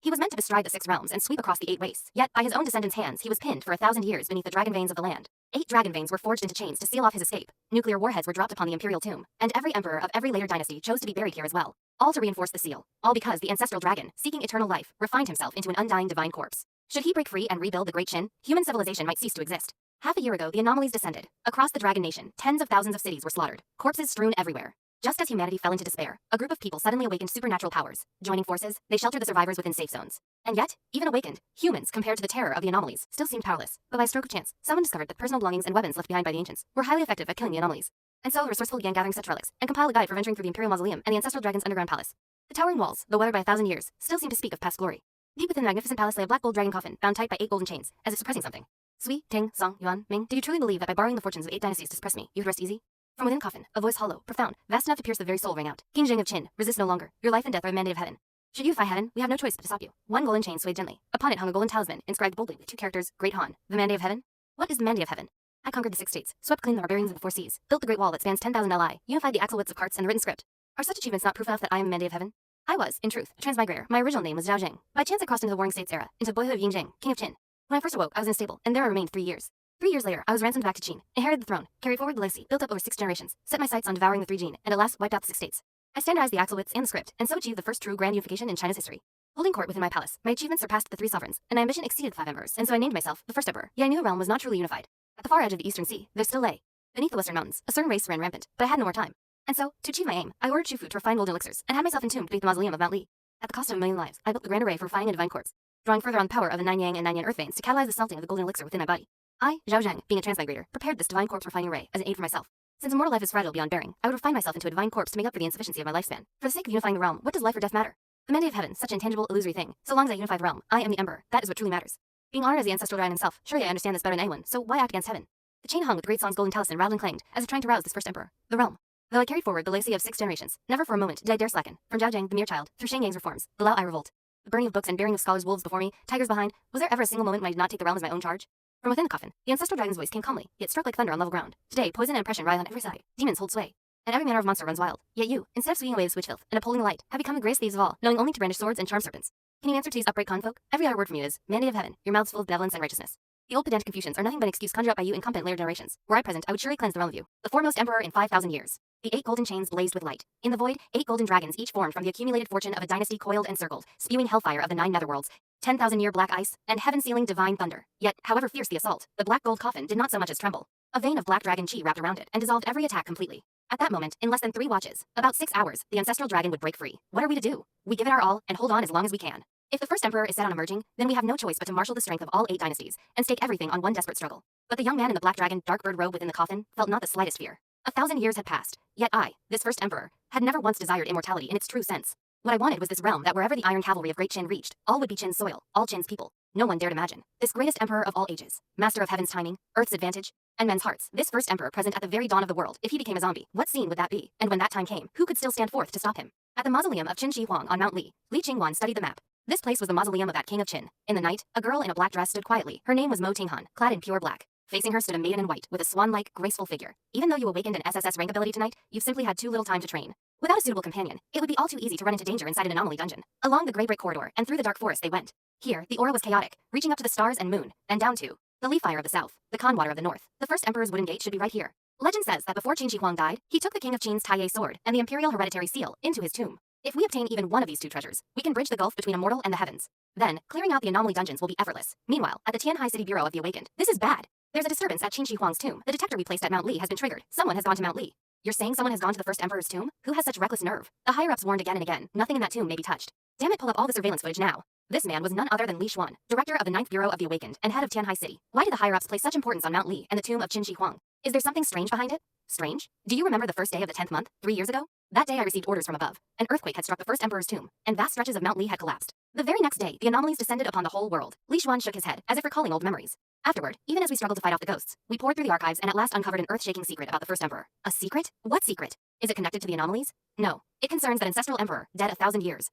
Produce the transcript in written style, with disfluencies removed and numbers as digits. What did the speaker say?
He was meant to bestride the 6 realms and sweep across the 8 wastes, yet by his own descendants' hands he was pinned for 1,000 years beneath the dragon veins of the land. 8 dragon veins were forged into chains to seal off his escape. Nuclear warheads were dropped upon the imperial tomb, and every emperor of every later dynasty chose to be buried here as well. All to reinforce the seal. All because the ancestral dragon, seeking eternal life, refined himself into an undying divine corpse. Should he break free and rebuild the Great Qin, human civilization might cease to exist. Half a year ago, the anomalies descended. Across the Dragon Nation, tens of thousands of cities were slaughtered, corpses strewn everywhere. Just as humanity fell into despair, a group of people suddenly awakened supernatural powers. Joining forces, they sheltered the survivors within safe zones. And yet, even awakened, humans, compared to the terror of the anomalies, still seemed powerless. But by a stroke of chance, someone discovered that personal belongings and weapons left behind by the ancients were highly effective at killing the anomalies. And so the resourceful began gathering such relics, and compiled a guide for venturing through the Imperial Mausoleum and the Ancestral Dragon's underground palace. The towering walls, though weathered by 1,000 years, still seemed to speak of past glory. Deep within the magnificent palace lay a black gold dragon coffin, bound tight by 8 golden chains, as if suppressing something. Sui, Ting, Song, Yuan, Ming, did you truly believe that by borrowing the fortunes of 8 dynasties to suppress me, you could rest easy? From within the coffin, a voice hollow, profound, vast enough to pierce the very soul rang out. King Jing of Qin, resist no longer. Your life and death are the mandate of heaven. Should you defy heaven, we have no choice but to stop you. One golden chain swayed gently. Upon it hung a golden talisman, inscribed boldly with 2 characters, Great Han. The mandate of heaven? What is the mandate of heaven? I conquered the 6 states, swept clean the barbarians of the 4 seas, built the great wall that spans 10,000 li, unified the axle widths of carts and the written script. Are such achievements not proof enough that I am the mandate of heaven? I was, in truth, a transmigrator. My original name was Zhao Zheng. By chance I crossed into the Warring States era, into boyhood of Yingjing, king of Qin. When I first awoke, I was in a stable, and there I remained 3 years. 3 years later, I was ransomed back to Qin, inherited the throne, carried forward the legacy, built up over 6 generations, set my sights on devouring the 3 gene, and at last wiped out the 6 states. I standardized the axle widths and the script, and so achieved the first true grand unification in China's history. Holding court within my palace, my achievements surpassed the 3 sovereigns, and my ambition exceeded the 5 emperors, and so I named myself the first emperor. Yet I knew the realm was not truly unified. At the far edge of the eastern sea, there still lay, beneath the western mountains, a certain race ran rampant, but I had no more time. And so, to achieve my aim, I ordered Chufu to refine golden elixirs, and had myself entombed beneath the mausoleum of Mount Li. At the cost of 1,000,000 lives, I built the grand array for refining a divine corpse, drawing further on the power of the 9 yang and 9 yin earth veins to catalyze the salting of the golden elixir within my body. I, Zhao Zheng, being a transmigrator, prepared this divine corpse refining array as an aid for myself. Since immortal life is fragile beyond bearing, I would refine myself into a divine corpse to make up for the insufficiency of my lifespan. For the sake of unifying the realm, what does life or death matter? The mandate of heaven, such an intangible, illusory thing. So long as I unify the realm, I am the emperor. That is what truly matters. Being honored as the ancestral dragon himself, surely I understand this better than anyone, so why act against heaven? The chain hung with Great Song's golden talisman rattled and clanged, as if trying to rouse this first emperor, the realm. Though I carried forward the legacy of 6 generations, never for a moment did I dare slacken. From Zhao Zheng, the mere child, through Shang Yang's reforms, the Lao I revolt, the burning of books and bearing of scholars' wolves before me, tigers behind, was there ever a single moment when I did not take the realm as my own charge? From within the coffin, the ancestral dragon's voice came calmly, yet struck like thunder on level ground. Today, poison and oppression rise on every side. Demons hold sway, and every manner of monster runs wild. Yet you, instead of sweeping away the switch filth and upholding the light, have become the greatest thieves of all, knowing only to brandish swords and charm serpents. Can you answer to these upright confolk? Every other word from you is mandate of heaven. Your mouths full of benevolence and righteousness. The old pedantic Confucians are nothing but an excuse conjured up by you incompetent later generations. Were I present, I would surely cleanse the realm of you, the foremost emperor in 5,000 years. The 8 golden chains blazed with light. In the void, 8 golden dragons each formed from the accumulated fortune of a dynasty coiled and circled, spewing hellfire of the 9 netherworlds, 10,000-year black ice, and heaven-sealing divine thunder. Yet, however fierce the assault, the black gold coffin did not so much as tremble. A vein of black dragon chi wrapped around it and dissolved every attack completely. At that moment, in less than 3 watches, about 6 hours, the ancestral dragon would break free. What are we to do? We give it our all and hold on as long as we can. If the first emperor is set on emerging, then we have no choice but to marshal the strength of all 8 dynasties and stake everything on one desperate struggle. But the young man in the black dragon dark bird robe within the coffin felt not the slightest fear. 1,000 years had passed, yet I, this first emperor, had never once desired immortality in its true sense. What I wanted was this realm that wherever the iron cavalry of Great Qin reached, all would be Qin's soil, all Qin's people. No one dared imagine. This greatest emperor of all ages, master of heaven's timing, earth's advantage, and men's hearts, this first emperor present at the very dawn of the world, if he became a zombie, what scene would that be? And when that time came, who could still stand forth to stop him? At the mausoleum of Qin Shi Huang on Mount Li, Li Qingwan studied the map. This place was the mausoleum of that king of Qin. In the night, a girl in a black dress stood quietly. Her name was Mo Tinghan, clad in pure black. Facing her stood a maiden in white, with a swan-like, graceful figure. Even though you awakened an SSS rank ability tonight, you've simply had too little time to train. Without a suitable companion, it would be all too easy to run into danger inside an anomaly dungeon. Along the grey brick corridor and through the dark forest they went. Here, the aura was chaotic, reaching up to the stars and moon, and down to the Li Fire of the south, the Khan Water of the north. The first emperor's wooden gate should be right here. Legend says that before Qin Shi Huang died, he took the king of Qin's Taiye sword and the imperial hereditary seal into his tomb. If we obtain even one of these 2 treasures, we can bridge the gulf between a mortal and the heavens. Then, clearing out the anomaly dungeons will be effortless. Meanwhile, at the Tianhai City Bureau of the Awakened, this is bad. There's a disturbance at Qin Shi Huang's tomb. The detector we placed at Mount Li has been triggered. Someone has gone to Mount Li. You're saying someone has gone to the first emperor's tomb? Who has such reckless nerve? The higher-ups warned again and again. Nothing in that tomb may be touched. Damn it, pull up all the surveillance footage now. This man was none other than Li Xuan, director of the 9th Bureau of the Awakened and head of Tianhai City. Why did the higher-ups place such importance on Mount Li and the tomb of Qin Shi Huang? Is there something strange behind it? Strange? Do you remember the first day of the 10th month, 3 years ago? That day I received orders from above. An earthquake had struck the first emperor's tomb, and vast stretches of Mount Li had collapsed. The very next day, the anomalies descended upon the whole world. Li Xuan shook his head, as if recalling old memories. Afterward, even as we struggled to fight off the ghosts, we poured through the archives and at last uncovered an earth-shaking secret about the first emperor. A secret? What secret? Is it connected to the anomalies? No. It concerns that ancestral emperor, dead 1,000 years.